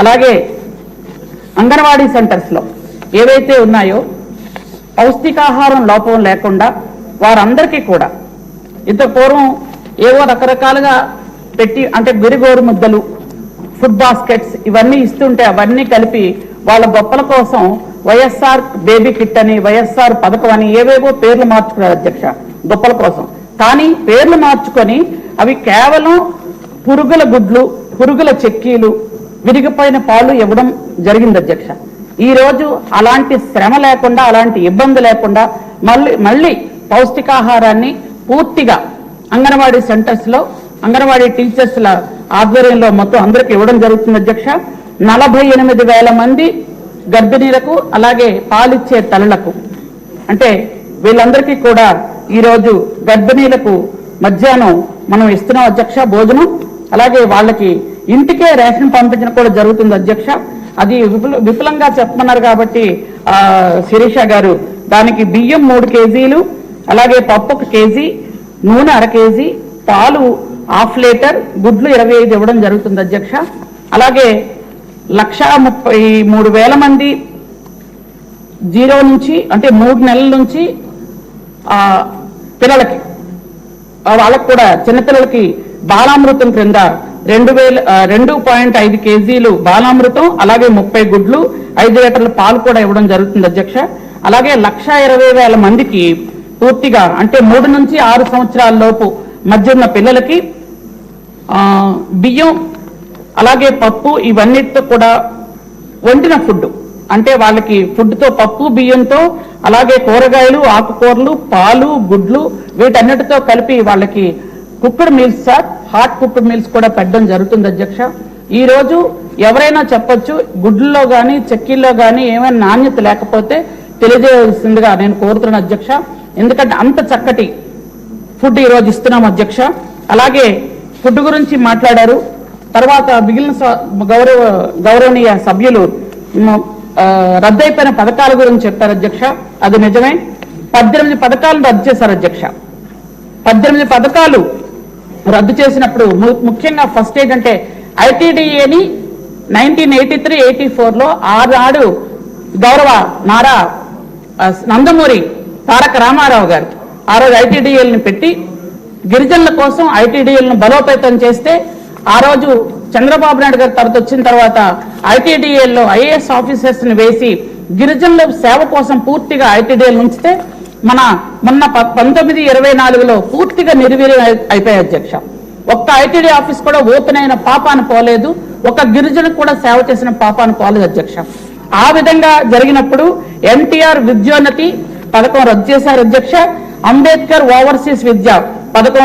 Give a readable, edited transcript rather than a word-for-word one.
అలాగే అంగన్వాడీ సెంటర్స్ లో ఏవైతే ఉన్నాయో పౌష్టికాహారం లోపం లేకుండా వారందరికీ కూడా ఇంత పూర్వం ఏవో రకరకాలుగా పెట్టి అంటే గురిగోరు ముద్దలు, ఫుడ్ బాస్కెట్స్ ఇవన్నీ ఇస్తుంటే అవన్నీ కలిపి వాళ్ళ గొప్పల కోసం వైఎస్ఆర్ బేబీ కిట్ అని, వైఎస్ఆర్ పథకం అని ఏవేవో పేర్లు మార్చుకున్నారు అధ్యక్ష గొప్పల కోసం. కానీ పేర్లు మార్చుకొని అవి కేవలం పురుగుల గుడ్లు, పురుగుల చెక్కీలు, విరిగిపోయిన పాలు ఇవ్వడం జరిగింది అధ్యక్ష. ఈ రోజు అలాంటి శ్రమ లేకుండా, అలాంటి ఇబ్బంది లేకుండా మళ్ళీ పౌష్టికాహారాన్ని పూర్తిగా అంగన్వాడీ సెంటర్స్ లో అంగన్వాడీ టీచర్స్ల ఆధ్వర్యంలో మొత్తం అందరికి ఇవ్వడం జరుగుతుంది అధ్యక్ష. 48,000 మంది గర్భిణీలకు అలాగే పాలిచ్చే తల్లులకు అంటే వీళ్ళందరికీ కూడా ఈరోజు గర్భిణీలకు మధ్యాహ్నం మనం ఇస్తున్నాం అధ్యక్ష భోజనం. అలాగే వాళ్ళకి ఇంటికే రేషన్ పంపించడం కూడా జరుగుతుంది అధ్యక్ష. అది విపులంగా చెప్పమన్నారు కాబట్టి శిరీష గారు దానికి బియ్యం 3 కేజీలు, అలాగే పప్పు 1 కేజీ, నూనె 1/2 కేజీ, పాలు 1/2 లీటర్, గుడ్లు 25 ఇవ్వడం జరుగుతుంది అధ్యక్ష. అలాగే 1,33,000 మంది 0 నుంచి అంటే 3 నెలల నుంచి పిల్లలకి వాళ్ళకు కూడా చిన్నపిల్లలకి బాలామృతం క్రింద 2.5 కేజీలు బాలామృతం, అలాగే 30 గుడ్లు, 5 లీటర్ల పాలు కూడా ఇవ్వడం జరుగుతుంది అధ్యక్ష. అలాగే 1,20,000 మందికి పూర్తిగా అంటే 3 నుంచి 6 సంవత్సరాల లోపు మధ్య ఉన్న పిల్లలకి బియ్యం అలాగే పప్పు ఇవన్నిటితో కూడా వండిన ఫుడ్ అంటే వాళ్ళకి ఫుడ్తో పప్పు బియ్యంతో అలాగే కూరగాయలు, ఆకుకూరలు, పాలు, గుడ్లు వీటన్నిటితో కలిపి వాళ్ళకి cooked meals sir, hot cooked meals కూడా పెట్టడం జరుగుతుంది అధ్యక్ష. ఈ రోజు ఎవరైనా చెప్పొచ్చు గుడ్లలో కానీ చెక్కీల్లో కానీ ఏమైనా నాణ్యత లేకపోతే తెలియజేయాల్సిందిగా నేను కోరుతున్నాను అధ్యక్ష. ఎందుకంటే అంత చక్కటి ఫుడ్ ఈరోజు ఇస్తున్నాం అధ్యక్ష. అలాగే ఫుడ్ గురించి మాట్లాడారు. తర్వాత మిగిలిన గౌరవనీయ సభ్యులు రద్దయిపోయిన పథకాల గురించి చెప్పారు అధ్యక్ష. అది నిజమే. 18 పథకాలను రద్దు చేశారు అధ్యక్ష. 18 పథకాలు రద్దు చేసినప్పుడు ముఖ్యంగా ఫస్ట్ ఏంటంటే ఐటీడీఏని 1983-84లో ఆనాడు గౌరవ నారా నందమూరి తారక రామారావు గారు ఆ రోజు ఐటీడీఏల్ని పెట్టి గిరిజనుల కోసం ఐటీడీఏలను బలోపేతం చేస్తే ఆ రోజు చంద్రబాబు నాయుడు గారి తర్వాత వచ్చిన తర్వాత ఐటీడీఏల్లో ఐఏఎస్ ఆఫీసర్స్ ని వేసి గిరిజనుల సేవ కోసం పూర్తిగా ఐటీడీఏలు ఉంచితే మొన్న 1924లో పూర్తిగా నిర్వీర్యం అయిపోయాయి అధ్యక్ష. ఒక్క ఐటీడీ ఆఫీస్ కూడా ఓపెన్ అయిన పాపాను పోలేదు, ఒక గిరిజనకు కూడా సేవ చేసిన పాపాను పోలేదు అధ్యక్ష. ఆ విధంగా జరిగినప్పుడు ఎన్టీఆర్ విద్యోన్నతి పథకం రద్దు చేశారు అధ్యక్ష. అంబేద్కర్ ఓవర్సీస్ విద్య పథకం